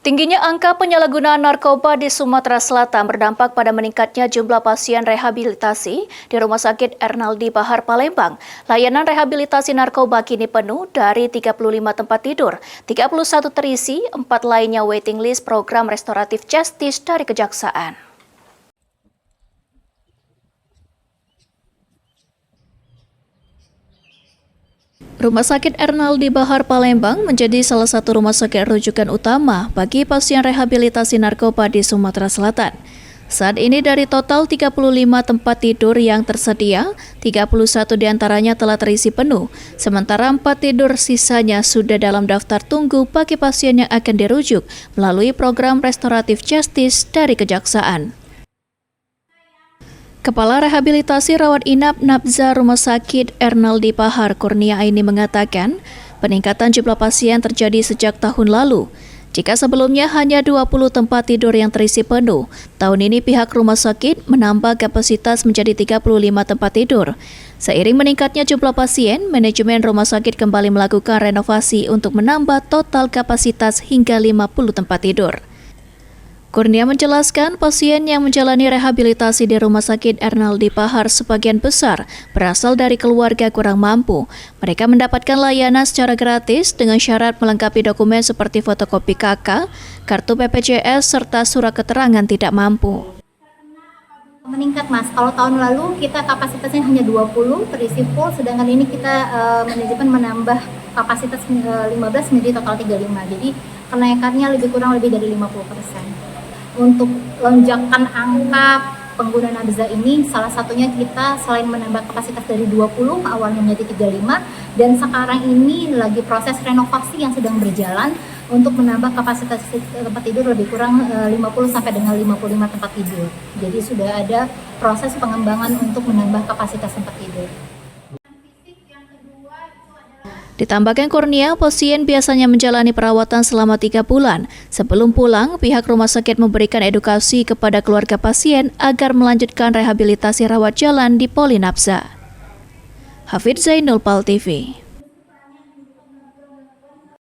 Tingginya angka penyalahgunaan narkoba di Sumatera Selatan berdampak pada meningkatnya jumlah pasien rehabilitasi di Rumah Sakit Ernaldi Bahar Palembang. Layanan rehabilitasi narkoba kini penuh dari 35 tempat tidur, 31 terisi, 4 lainnya waiting list program restoratif justice dari Kejaksaan. Rumah Sakit Ernaldi Bahar Palembang menjadi salah satu rumah sakit rujukan utama bagi pasien rehabilitasi narkoba di Sumatera Selatan. Saat ini dari total 35 tempat tidur yang tersedia, 31 diantaranya telah terisi penuh, sementara 4 tidur sisanya sudah dalam daftar tunggu bagi pasien yang akan dirujuk melalui program restoratif justice dari Kejaksaan. Kepala Rehabilitasi Rawat Inap Nabza Rumah Sakit Ernaldi Bahar Kurnia Aini mengatakan, peningkatan jumlah pasien terjadi sejak tahun lalu. Jika sebelumnya hanya 20 tempat tidur yang terisi penuh, tahun ini pihak rumah sakit menambah kapasitas menjadi 35 tempat tidur. Seiring meningkatnya jumlah pasien, manajemen rumah sakit kembali melakukan renovasi untuk menambah total kapasitas hingga 50 tempat tidur. Kurnia menjelaskan pasien yang menjalani rehabilitasi di Rumah Sakit Ernaldi Bahar sebagian besar berasal dari keluarga kurang mampu. Mereka mendapatkan layanan secara gratis dengan syarat melengkapi dokumen seperti fotokopi KK, kartu BPJS, serta surat keterangan tidak mampu. Meningkat Mas, kalau tahun lalu kita kapasitasnya hanya 20 terisi full, sedangkan ini kita manajemen menambah kapasitas 15 menjadi total 35, jadi kenaikannya kurang lebih dari 50%. Untuk lonjakan angka pengguna Nabza ini, salah satunya kita selain menambah kapasitas dari 20 awalnya menjadi 35, dan sekarang ini lagi proses renovasi yang sedang berjalan untuk menambah kapasitas tempat tidur lebih kurang 50 sampai dengan 55 tempat tidur. Jadi sudah ada proses pengembangan untuk menambah kapasitas tempat tidur. Ditambahkan Kurnia, pasien biasanya menjalani perawatan selama 3 bulan. Sebelum pulang, pihak rumah sakit memberikan edukasi kepada keluarga pasien agar melanjutkan rehabilitasi rawat jalan di Polinapsa. Hafidz Zainul, PAL TV.